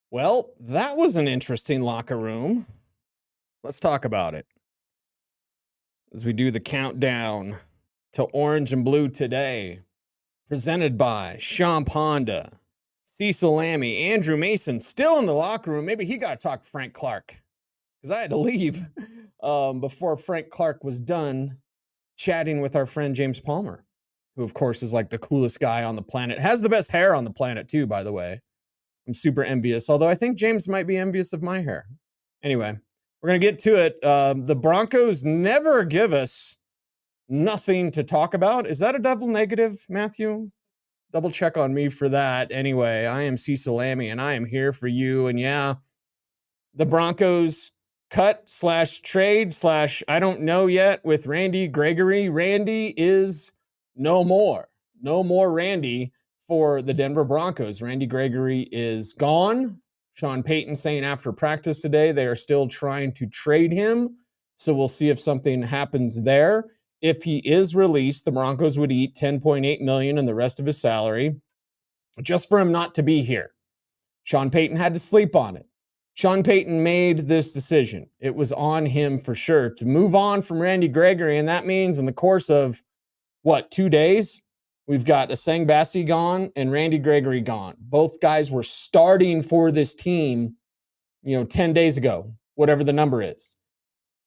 Well, that was an interesting locker room. Let's talk about it as we do the countdown to Orange and Blue today, presented by Sean Honda, Cecil Lammey, Andrew Mason, still in the locker room. Maybe he got to talk to Frank Clark because I had to leave before Frank Clark was done chatting with our friend James Palmer, who, of course, is like the coolest guy on the planet. Has the best hair on the planet, too, by the way. I'm super envious, although I think James might be envious of my hair. Anyway, we're going to get to it. The Broncos never give us nothing to talk about. Is that a double negative, Matthew? Double check on me for that. Anyway, I am Cecil Lammey, and I am here for you. And yeah, the Broncos cut/trade/ I don't know yet with Randy Gregory. Randy is no more. No more Randy for the Denver Broncos. Randy Gregory is gone. Sean Paton saying after practice today they are still trying to trade him. So we'll see if something happens there. If he is released, the Broncos would eat $10.8 million and the rest of his salary just for him not to be here. Sean Paton had to sleep on it. Sean Paton made this decision. It was on him for sure to move on from Randy Gregory, and that means in the course of, 2 days, we've got Aseng Bassi gone and Randy Gregory gone. Both guys were starting for this team, 10 days ago, whatever the number is.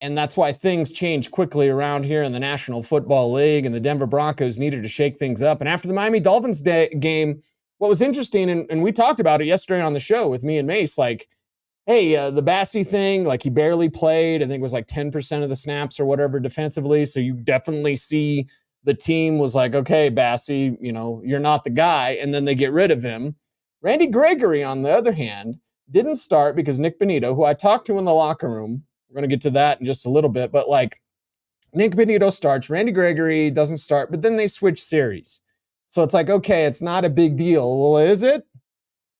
And that's why things changed quickly around here in the National Football League, and the Denver Broncos needed to shake things up. And after the Miami Dolphins game, what was interesting, and we talked about it yesterday on the show with me and Mace, like, hey, the Bassi thing, like he barely played. I think it was like 10% of the snaps or whatever defensively. So you definitely see the team was like, okay, Bassi, you're not the guy. And then they get rid of him. Randy Gregory, on the other hand, didn't start because Nick Bonito, who I talked to in the locker room, we're going to get to that in just a little bit, but like Nick Bonito starts, Randy Gregory doesn't start, but then they switch series. So it's like, okay, it's not a big deal. Well, is it?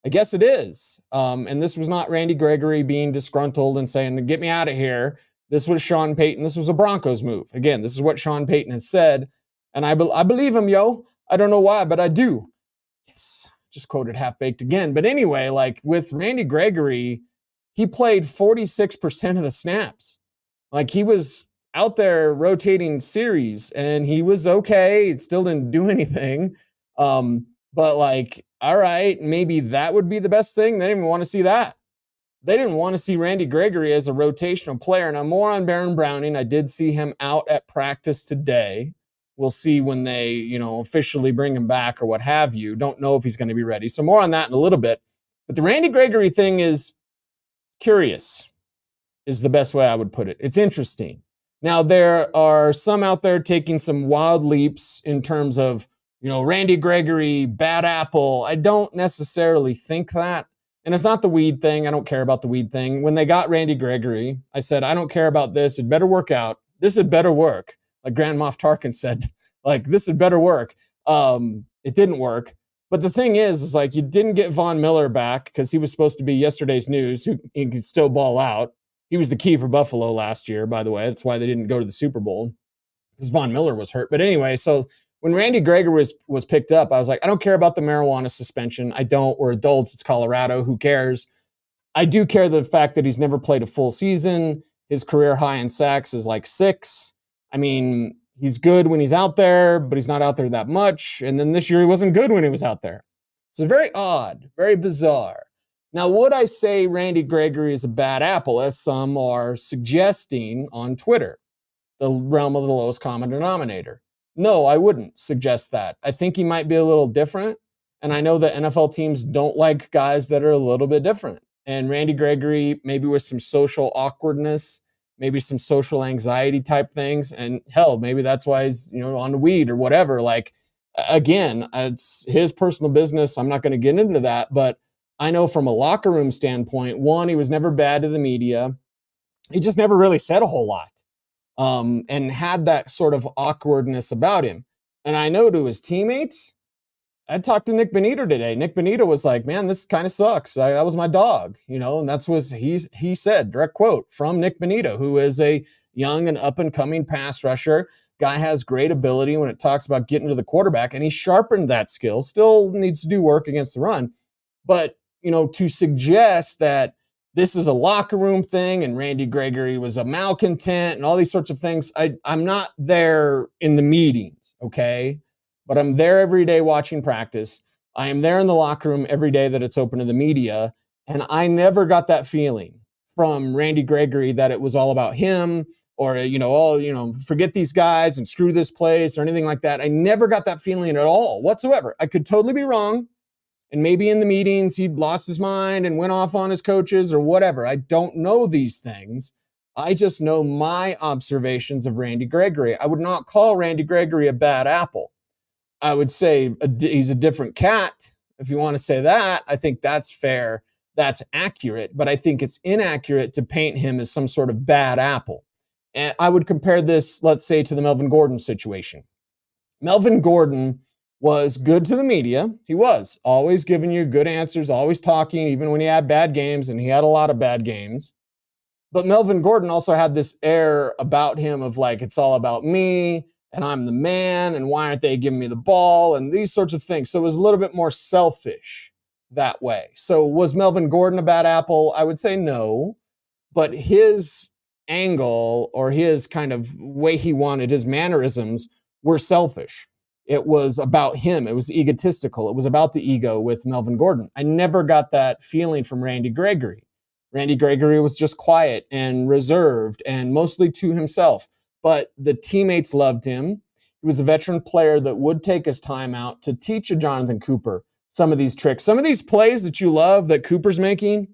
I guess it is. And this was not Randy Gregory being disgruntled and saying, get me out of here. This was Sean Paton. This was a Broncos move. Again, this is what Sean Paton has said. And I believe him, yo. I don't know why, but I do. Yes, just quoted Half-Baked again. But anyway, like with Randy Gregory, he played 46% of the snaps. Like he was out there rotating series and he was okay. It still didn't do anything. But like, all right, maybe that would be the best thing. They didn't even want to see that. They didn't want to see Randy Gregory as a rotational player. Now, more on Baron Browning. I did see him out at practice today. We'll see when they, officially bring him back or what have you. Don't know if he's going to be ready. So more on that in a little bit. But the Randy Gregory thing is curious, is the best way I would put it. It's interesting. Now, there are some out there taking some wild leaps in terms of, Randy Gregory, bad apple. I don't necessarily think that. And it's not the weed thing. I don't care about the weed thing. When they got Randy Gregory, I said, I don't care about this. It better work out. This had better work. Like Grand Moff Tarkin said, like, this had better work. It didn't work. But the thing is like, you didn't get Von Miller back because he was supposed to be yesterday's news. He could still ball out. He was the key for Buffalo last year, by the way. That's why they didn't go to the Super Bowl, because Von Miller was hurt. But anyway, so when Randy Gregory was picked up, I was like, I don't care about the marijuana suspension. I don't. We're adults. It's Colorado. Who cares? I do care the fact that he's never played a full season. His career high in sacks is like 6. I mean, he's good when he's out there, but he's not out there that much. And then this year he wasn't good when he was out there. So very odd, very bizarre. Now, would I say Randy Gregory is a bad apple, as some are suggesting on Twitter, the realm of the lowest common denominator? No, I wouldn't suggest that. I think he might be a little different. And I know that NFL teams don't like guys that are a little bit different. And Randy Gregory, maybe with some social awkwardness, maybe some social anxiety type things. And hell, maybe that's why he's, on the weed or whatever. Like, again, it's his personal business. I'm not going to get into that. But I know from a locker room standpoint, one, he was never bad to the media. He just never really said a whole lot. And had that sort of awkwardness about him. And I know to his teammates, I talked to Nick Bonito today. Nick Bonito was like, man, this kind of sucks. That was my dog, and that's what he said, direct quote from Nick Bonito, who is a young and up and coming pass rusher. Guy has great ability when it talks about getting to the quarterback, and he sharpened that skill. Still needs to do work against the run. But to suggest that this is a locker room thing and Randy Gregory was a malcontent and all these sorts of things. I'm not there in the meetings, okay? But I'm there every day watching practice. I am there in the locker room every day that it's open to the media. And I never got that feeling from Randy Gregory that it was all about him or, forget these guys and screw this place or anything like that. I never got that feeling at all whatsoever. I could totally be wrong. And maybe in the meetings, he lost his mind and went off on his coaches or whatever. I don't know these things. I just know my observations of Randy Gregory. I would not call Randy Gregory a bad apple. I would say he's a different cat. If you want to say that, I think that's fair. That's accurate. But I think it's inaccurate to paint him as some sort of bad apple. And I would compare this, let's say, to the Melvin Gordon situation. Melvin Gordon was good to the media. He was always giving you good answers, always talking, even when he had bad games, and he had a lot of bad games. But Melvin Gordon also had this air about him of like, it's all about me, and I'm the man, and why aren't they giving me the ball, and these sorts of things. So it was a little bit more selfish that way. So was Melvin Gordon a bad apple? I would say no, but his angle or his kind of way he wanted, his mannerisms were selfish. It was about him. It was egotistical. It was about the ego with Melvin Gordon. I never got that feeling from Randy Gregory. Randy Gregory was just quiet and reserved and mostly to himself. But the teammates loved him. He was a veteran player that would take his time out to teach a Jonathan Cooper some of these tricks. Some of these plays that you love that Cooper's making,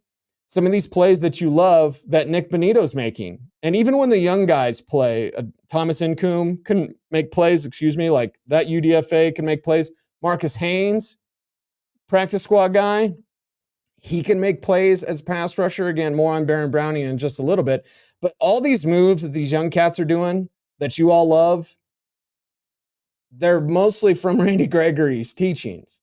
some of these plays that you love that Nick Bonito's making. And even when the young guys play, Thomas Incoom can make plays, like that UDFA can make plays. Marcus Haynes, practice squad guy, he can make plays as a pass rusher. Again, more on Baron Browning in just a little bit. But all these moves that these young cats are doing that you all love, they're mostly from Randy Gregory's teachings.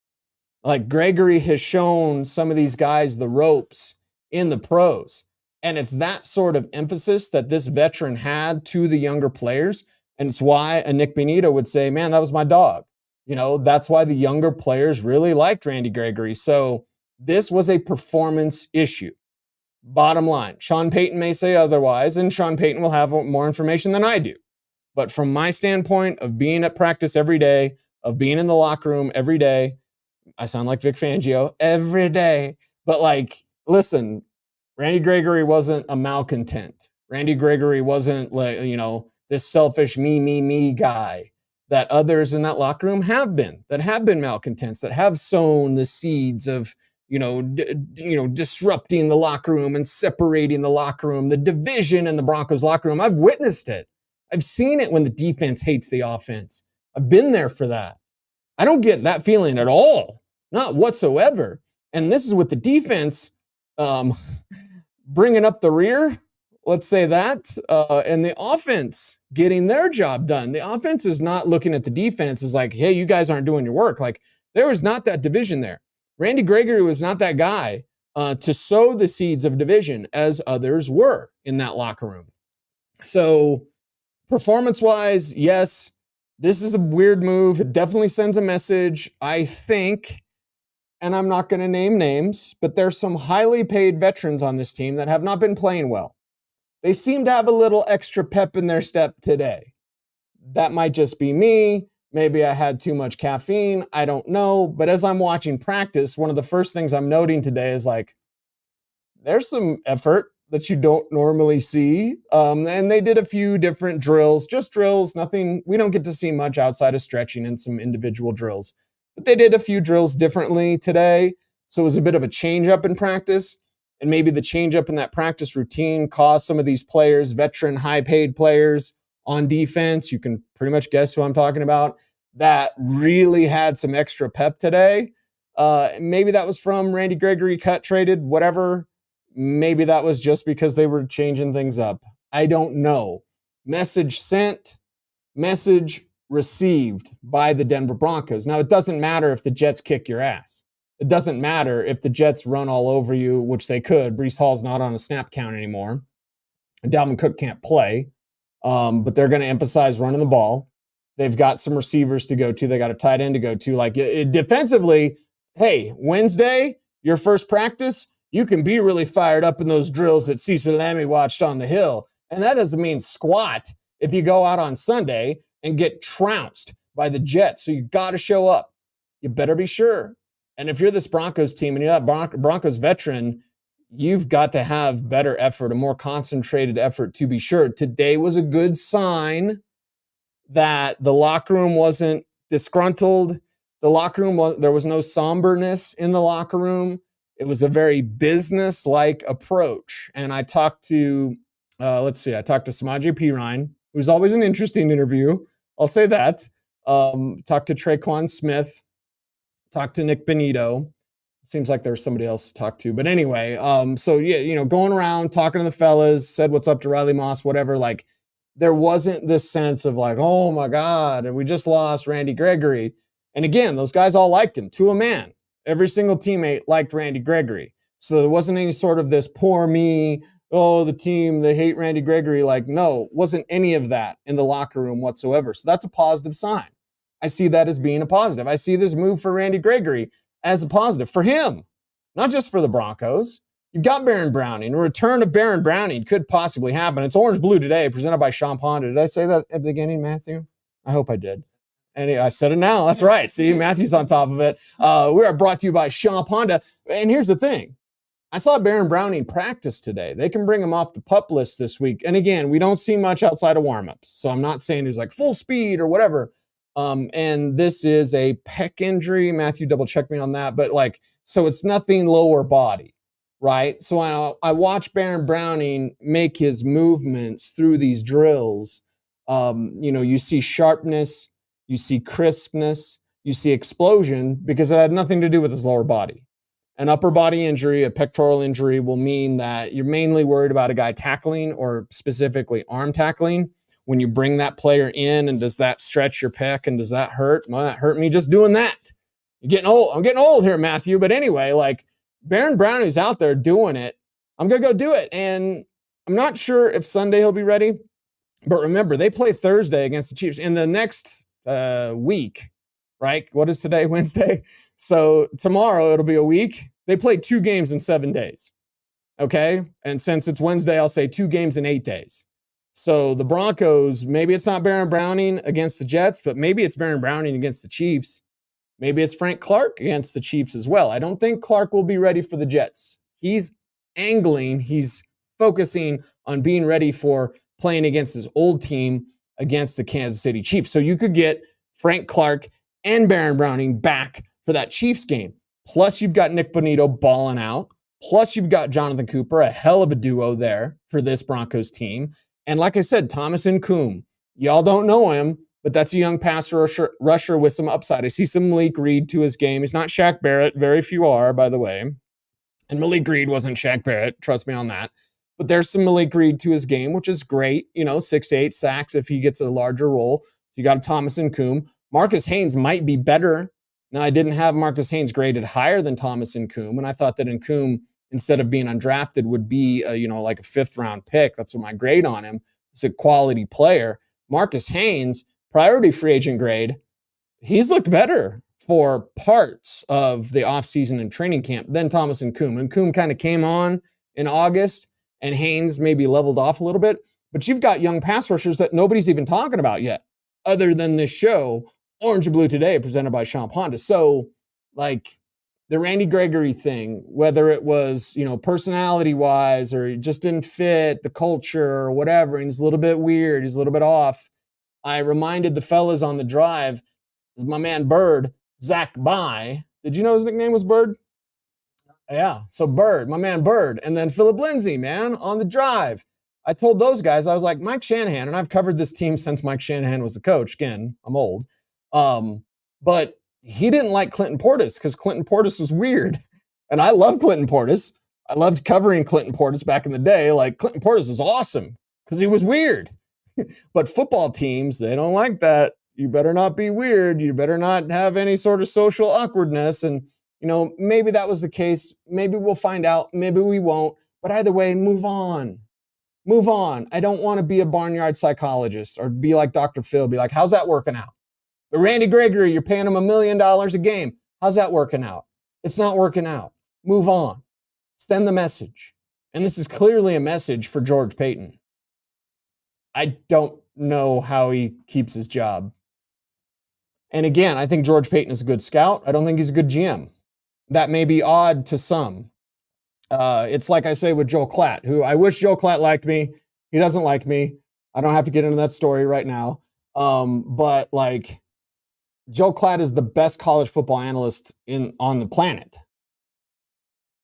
Like Gregory has shown some of these guys the ropes in the pros. And it's that sort of emphasis that this veteran had to the younger players. And it's why a Nick Bonito would say, man, that was my dog. That's why the younger players really liked Randy Gregory. So this was a performance issue. Bottom line, Sean Paton may say otherwise, and Sean Paton will have more information than I do. But from my standpoint of being at practice every day, of being in the locker room every day, I sound like Vic Fangio, every day. But listen, Randy Gregory wasn't a malcontent. Randy Gregory wasn't this selfish me guy that others in that locker room have been malcontents, that have sown the seeds of, disrupting the locker room and separating the locker room, the division in the Broncos locker room. I've witnessed it. I've seen it when the defense hates the offense. I've been there for that. I don't get that feeling at all, not whatsoever. And this is with the defense bringing up the rear, let's say that, and the offense getting their job done. The offense is not looking at the defense as like, hey, you guys aren't doing your work. Like, there was not that division there. Randy Gregory was not that guy to sow the seeds of division as others were in that locker room. So performance-wise, yes, this is a weird move. It definitely sends a message, I think, and I'm not going to name names, but there's some highly paid veterans on this team that have not been playing well. They seem to have a little extra pep in their step today. That might just be me. Maybe I had too much caffeine. I don't know. But as I'm watching practice, one of the first things I'm noting today is there's some effort that you don't normally see. And they did a few different drills, just drills, nothing. We don't get to see much outside of stretching and some individual drills. But they did a few drills differently today. So it was a bit of a change up in practice. And maybe the change up in that practice routine caused some of these players, veteran, high-paid players on defense, you can pretty much guess who I'm talking about, that really had some extra pep today. Maybe that was from Randy Gregory, cut, traded, whatever. Maybe that was just because they were changing things up. I don't know. Message sent, message received by the Denver Broncos. Now, it doesn't matter if the Jets kick your ass. It doesn't matter if the Jets run all over you, which they could. Breece Hall's not on a snap count anymore. Dalvin Cook can't play, but they're going to emphasize running the ball. They've got some receivers to go to. They got a tight end to go to. Defensively, hey, Wednesday, Your first practice, you can be really fired up in those drills that Cecil Lammey watched on the hill. And that doesn't mean squat if you go out on Sunday and get trounced by the Jets. So you got to show up. You better be sure. And if you're this Broncos team and you're that Broncos veteran, you've got to have better effort, a more concentrated effort to be sure. Today was a good sign that the locker room wasn't disgruntled. The locker room there was no somberness in the locker room. It was a very business-like approach. And I talked to, I talked to Samaje Perine, who's always an interesting interview. I'll say that. Talked to Traquan Smith, talked to Nick Benito. Seems like there's somebody else to talk to. But anyway, going around, talking to the fellas, said what's up to Riley Moss, whatever. Like, there wasn't this sense of like, oh my God, we just lost Randy Gregory. And again, those guys all liked him to a man. Every single teammate liked Randy Gregory. So there wasn't any sort of this poor me, oh, the team, they hate Randy Gregory. Like, no, wasn't any of that in the locker room whatsoever. So that's a positive sign. I see that as being a positive. I see this move for Randy Gregory as a positive for him, not just for the Broncos. You've got Baron Browning. A return of Baron Browning could possibly happen. It's Orange Blue Today, presented by Sean Honda. Did I say that at the beginning, Matthew? I hope I did. And I said it now. That's right. See, Matthew's on top of it. We are brought to you by Sean Honda. And here's the thing. I saw Baron Browning practice today. They can bring him off the PUP list this week. And again, we don't see much outside of warmups. So I'm not saying he's like full speed or whatever. And this is a pec injury. Matthew, double check me on that. But so it's nothing lower body, right? So I watch Baron Browning make his movements through these drills. You see sharpness, you see crispness, you see explosion because it had nothing to do with his lower body. An upper body injury, a pectoral injury will mean that you're mainly worried about a guy tackling or specifically arm tackling. When you bring that player in and does that stretch your pec and does that hurt? Well, that hurt me just doing that. You're getting old. I'm getting old here, Matthew. But anyway, Baron Browning's out there doing it. I'm going to go do it. And I'm not sure if Sunday he'll be ready. But remember, they play Thursday against the Chiefs in the next week, right? What is today? Wednesday? So tomorrow it'll be a week. They played 2 games in 7 days. Okay? And since it's Wednesday, I'll say 2 games in 8 days. So the Broncos, maybe it's not Baron Browning against the Jets, but maybe it's Baron Browning against the Chiefs. Maybe it's Frank Clark against the Chiefs as well. I don't think Clark will be ready for the Jets. He's angling. He's focusing on being ready for playing against his old team against the Kansas City Chiefs. So you could get Frank Clark and Baron Browning back for that Chiefs game. Plus you've got Nick Bonito balling out. Plus you've got Jonathan Cooper, a hell of a duo there for this Broncos team. And like I said, Thomas Nkoum, y'all don't know him, but that's a young pass rusher with some upside. I see some Malik Reed to his game. He's not Shaq Barrett. Very few are, by the way. And Malik Reed wasn't Shaq Barrett. Trust me on that. But there's some Malik Reed to his game, which is great. 6 to 8 sacks if he gets a larger role. You got a Thomas Nkoum. Marcus Haynes might be better. Now, I didn't have Marcus Haynes graded higher than Thomas Nkoum, and I thought that Nkoum, instead of being undrafted, would be like a 5th round pick. That's what my grade on him. He's a quality player. Marcus Haynes, priority free agent grade, he's looked better for parts of the offseason and training camp than Thomas Nkoum. Nkoum kind of came on in August, and Haynes maybe leveled off a little bit. But you've got young pass rushers that nobody's even talking about yet, other than this show, Orange and Blue Today, presented by Sean Honda. So, the Randy Gregory thing, whether it was, personality-wise or it just didn't fit the culture or whatever, and he's a little bit weird, he's a little bit off. I reminded the fellas on the drive, my man Bird, Zach By. Did you know his nickname was Bird? Yeah, so Bird, my man Bird. And then Philip Lindsay, man, on the drive. I told those guys, I was like, Mike Shanahan, and I've covered this team since Mike Shanahan was the coach. Again, I'm old. But he didn't like Clinton Portis because Clinton Portis was weird. And I love Clinton Portis. I loved covering Clinton Portis back in the day. Clinton Portis was awesome because he was weird. But football teams, they don't like that. You better not be weird. You better not have any sort of social awkwardness. And, maybe that was the case. Maybe we'll find out. Maybe we won't. But either way, move on. Move on. I don't want to be a barnyard psychologist or be like Dr. Phil. Be like, how's that working out? But Randy Gregory, you're paying him $1 million a game. How's that working out? It's not working out. Move on. Send the message. And this is clearly a message for George Paton. I don't know how he keeps his job. And again, I think George Paton is a good scout. I don't think he's a good GM. That may be odd to some. It's like I say with Joe Klatt, who I wish Joe Klatt liked me. He doesn't like me. I don't have to get into that story right now. But like Joe Klatt is the best college football analyst on the planet.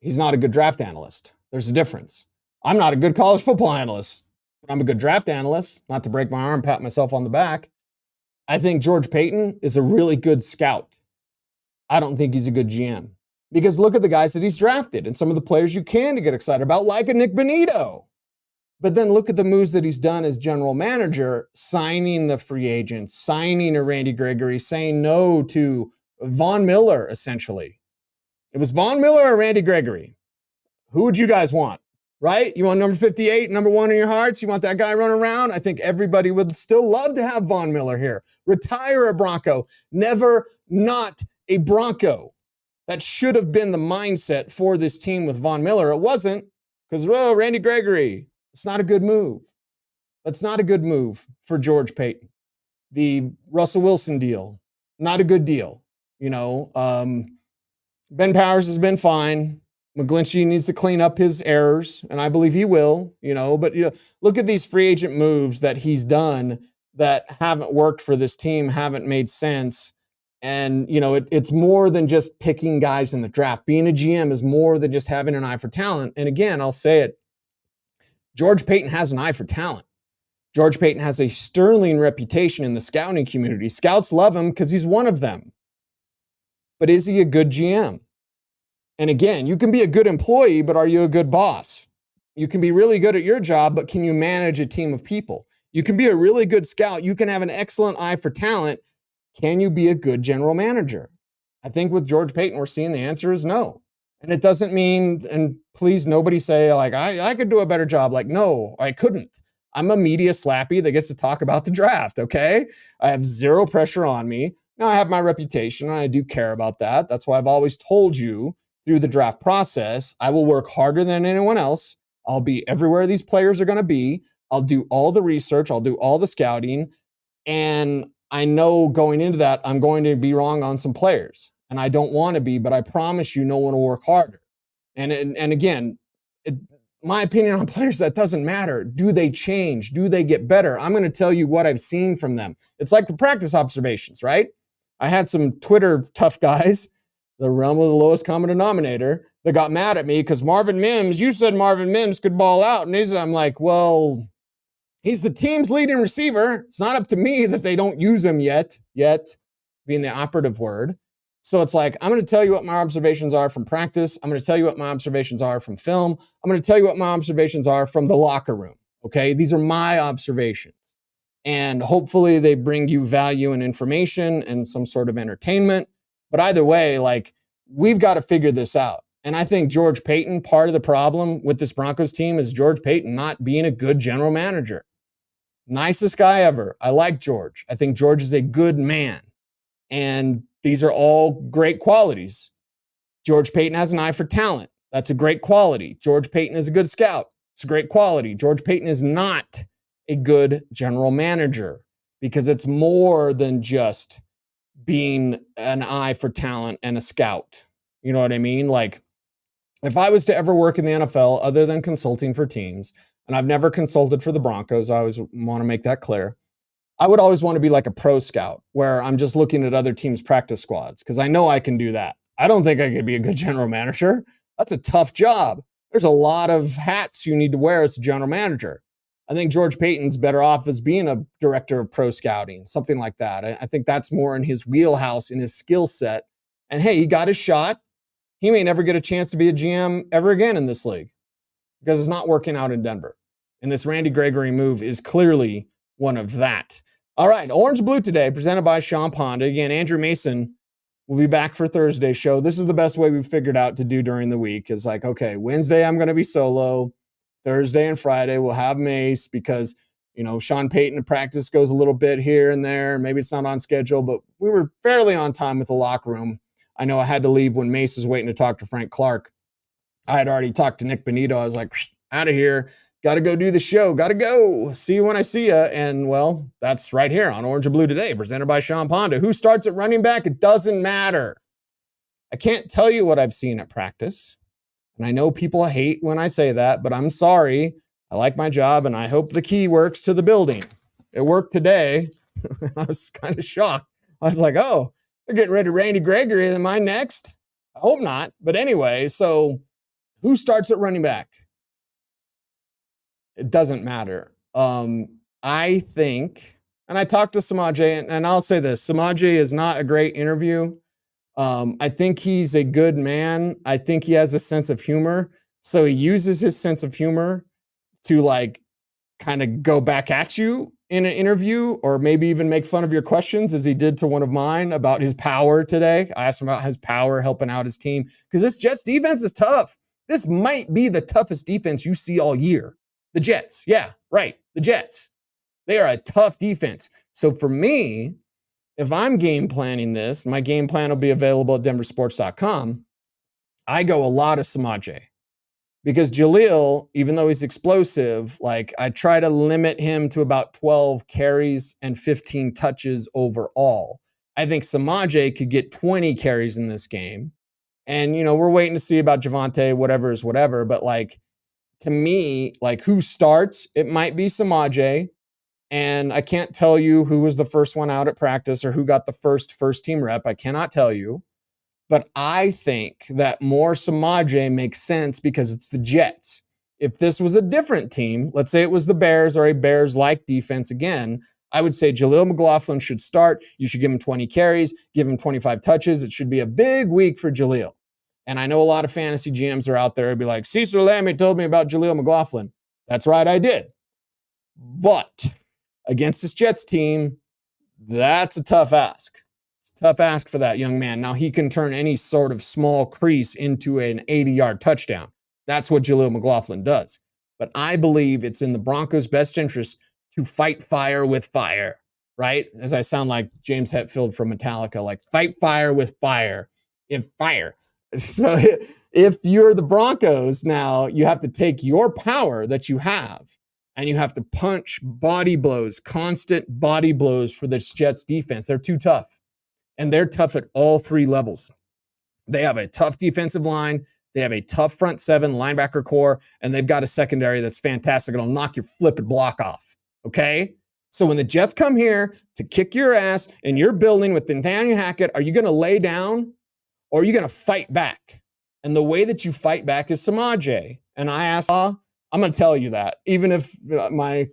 He's not a good draft analyst. There's a difference. I'm not a good college football analyst, but I'm a good draft analyst. Not to break my arm, pat myself on the back. I think George Paton is a really good scout. I don't think he's a good GM. Because look at the guys that he's drafted and some of the players you can to get excited about, like a Nick Bonito. But then look at the moves that he's done as general manager, signing the free agents, signing a Randy Gregory, saying no to Von Miller, essentially. It was Von Miller or Randy Gregory. Who would you guys want, right? You want number 58, number 1 in your hearts? You want that guy running around? I think everybody would still love to have Von Miller here. Retire a Bronco. Never not a Bronco. That should have been the mindset for this team with Von Miller. It wasn't because, well, Randy Gregory, it's not a good move. That's not a good move for George Paton. The Russell Wilson deal, not a good deal. Ben Powers has been fine. McGlinchey needs to clean up his errors, and I believe he will, but look at these free agent moves that he's done that haven't worked for this team, haven't made sense. And, it's more than just picking guys in the draft. Being a GM is more than just having an eye for talent. And again, I'll say it, George Paton has an eye for talent. George Paton has a sterling reputation in the scouting community. Scouts love him because he's one of them. But is he a good GM? And again, you can be a good employee, but are you a good boss? You can be really good at your job, but can you manage a team of people? You can be a really good scout. You can have an excellent eye for talent. Can you be a good general manager? I think with George Paton, we're seeing the answer is no. And it doesn't mean, and please nobody say like, I could do a better job. Like, no, I couldn't. I'm a media slappy that gets to talk about the draft, okay? I have zero pressure on me. Now I have my reputation and I do care about that. That's why I've always told you through the draft process, I will work harder than anyone else. I'll be everywhere these players are going to be. I'll do all the research. I'll do all the scouting. And I know going into that, I'm going to be wrong on some players. And I don't want to be, but I promise you no one will work harder. And again, my opinion on players, that doesn't matter. Do they change? Do they get better? I'm going to tell you what I've seen from them. It's like the practice observations, right? I had some Twitter tough guys, the realm of the lowest common denominator, that got mad at me because Marvin Mims, you said Marvin Mims could ball out. And I'm like, well, he's the team's leading receiver. It's not up to me that they don't use him yet being the operative word. So it's like, I'm going to tell you what my observations are from practice. I'm going to tell you what my observations are from film. I'm going to tell you what my observations are from the locker room. Okay. These are my observations. And hopefully they bring you value and information and some sort of entertainment. But either way, like, we've got to figure this out. And I think George Paton, part of the problem with this Broncos team is George Paton not being a good general manager. Nicest guy ever. I like George. I think George is a good man. And these are all great qualities. George Paton has an eye for talent. That's a great quality. George Paton is a good scout. It's a great quality. George Paton is not a good general manager because it's more than just being an eye for talent and a scout. You know what I mean? Like, if I was to ever work in the NFL other than consulting for teams, and I've never consulted for the Broncos, I always want to make that clear, I would always want to be like a pro scout where I'm just looking at other teams' practice squads because I know I can do that. I don't think I could be a good general manager. That's a tough job. There's a lot of hats you need to wear as a general manager. I think George Paton's better off as being a director of pro scouting, something like that. I think that's more in his wheelhouse, in his skill set. And hey, he got his shot. He may never get a chance to be a GM ever again in this league because it's not working out in Denver. And this Randy Gregory move is clearly one of that. All right, Orange Blue today, presented by Sean Ponda. Again, Andrew Mason will be back for Thursday's show. This is the best way we've figured out to do during the week is like, okay, Wednesday I'm going to be solo. Thursday and Friday we'll have Mace because, Sean Payton in practice goes a little bit here and there. Maybe it's not on schedule, but we were fairly on time with the locker room. I know I had to leave when Mace was waiting to talk to Frank Clark. I had already talked to Nick Benito. I was like, out of here. Got to go do the show. Got to go. See you when I see you. And, well, that's right here on Orange and Blue Today, presented by Sean Ponda. Who starts at running back? It doesn't matter. I can't tell you what I've seen at practice. And I know people hate when I say that, but I'm sorry. I like my job, and I hope the key works to the building. It worked today. I was kind of shocked. I was like, oh, they're getting rid of Randy Gregory. Am I next? I hope not. But anyway, so who starts at running back? It doesn't matter. I think, and I talked to Samaje, and I'll say this, Samaje is not a great interview. I think he's a good man. I think he has a sense of humor. So he uses his sense of humor to like kind of go back at you in an interview, or maybe even make fun of your questions, as he did to one of mine about his power today. I asked him about his power helping out his team, because this Jets defense is tough. This might be the toughest defense you see all year. The Jets. Yeah, right. The Jets. They are a tough defense. So for me, if I'm game planning this, my game plan will be available at denversports.com. I go a lot of Samaje, because Jaleel, even though he's explosive, like I try to limit him to about 12 carries and 15 touches overall. I think Samaje could get 20 carries in this game. And, you know, we're waiting to see about Javonte, whatever is whatever. But like, to me, like who starts, it might be Samaje. And I can't tell you who was the first one out at practice or who got the first team rep. I cannot tell you. But I think that more Samaje makes sense because it's the Jets. If this was a different team, let's say it was the Bears or a Bears-like defense again, I would say Jaleel McLaughlin should start. You should give him 20 carries, give him 25 touches. It should be a big week for Jaleel. And I know a lot of fantasy GMs are out there and be like, Cecil Lammey told me about Jaleel McLaughlin. That's right, I did. But against this Jets team, that's a tough ask. It's a tough ask for that young man. Now, he can turn any sort of small crease into an 80-yard touchdown. That's what Jaleel McLaughlin does. But I believe it's in the Broncos' best interest to fight fire with fire, right? As I sound like James Hetfield from Metallica, like fight fire with fire. In fire. So if you're the Broncos now, you have to take your power that you have and you have to punch body blows, constant body blows for this Jets defense. They're too tough. And they're tough at all three levels. They have a tough defensive line. They have a tough front seven linebacker core, and they've got a secondary that's fantastic. It'll knock your flipping block off. Okay? So when the Jets come here to kick your ass in your building with Nathaniel Hackett, are you going to lay down? Or are you going to fight back? And the way that you fight back is Samaje. And I asked, I'm going to tell you that, even if my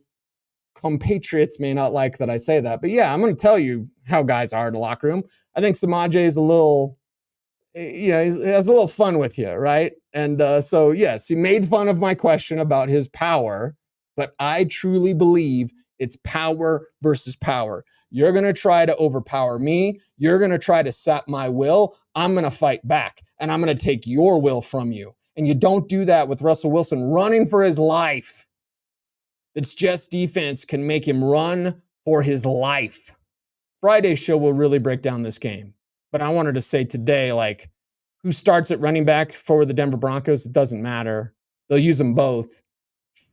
compatriots may not like that I say that. But yeah, I'm going to tell you how guys are in the locker room. I think Samaje is a little, he has a little fun with you, right? And so, yes, he made fun of my question about his power. But I truly believe it's power versus power. You're going to try to overpower me. You're going to try to sap my will. I'm going to fight back, and I'm going to take your will from you. And you don't do that with Russell Wilson running for his life. It's just defense can make him run for his life. Friday's show will really break down this game. But I wanted to say today, like, who starts at running back for the Denver Broncos? It doesn't matter. They'll use them both.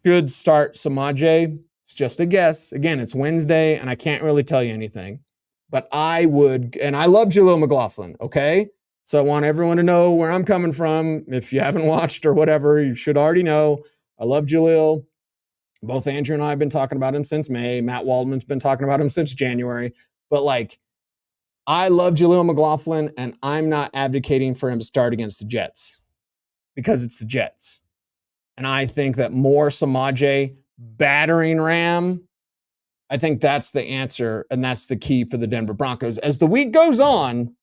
Should start Samaje. It's just a guess. Again, it's Wednesday, and I can't really tell you anything. But I would, and I love Jaleel McLaughlin, okay? So I want everyone to know where I'm coming from. If you haven't watched or whatever, you should already know. I love Jaleel. Both Andrew and I have been talking about him since May. Matt Waldman's been talking about him since January. But, like, I love Jaleel McLaughlin, and I'm not advocating for him to start against the Jets because it's the Jets. And I think that more Samaje battering ram, I think that's the answer, and that's the key for the Denver Broncos. As the week goes on,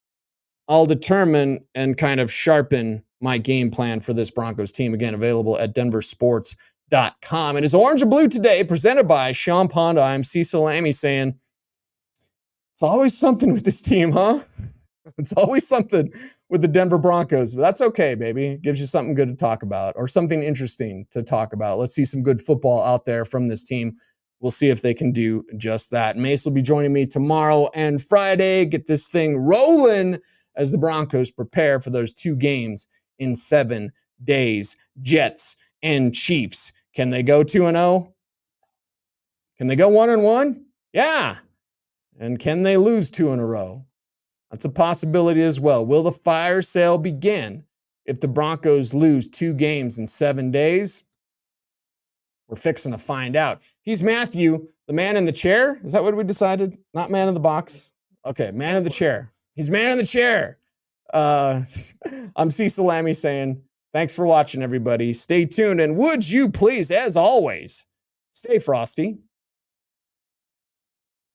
I'll determine and kind of sharpen my game plan for this Broncos team. Again, available at denversports.com. It is Orange and Blue Today, presented by Sean Ponda. I'm Cecil Lammey saying, it's always something with this team, huh? It's always something with the Denver Broncos. But that's okay, baby. It gives you something good to talk about or something interesting to talk about. Let's see some good football out there from this team. We'll see if they can do just that. Mace will be joining me tomorrow and Friday. Get this thing rolling as the Broncos prepare for those 2 games in 7 days. Jets and Chiefs. Can they go 2-0? Can they go 1-1? Yeah. And can they lose 2 in a row? That's a possibility as well. Will the fire sale begin if the Broncos lose 2 games in 7 days? We're fixing to find out. He's Matthew, the man in the chair. Is that what we decided? Not man in the box? Okay, man in the chair. He's man in the chair. I'm Cecil Lammey saying, thanks for watching, everybody. Stay tuned. And would you please, as always, stay frosty.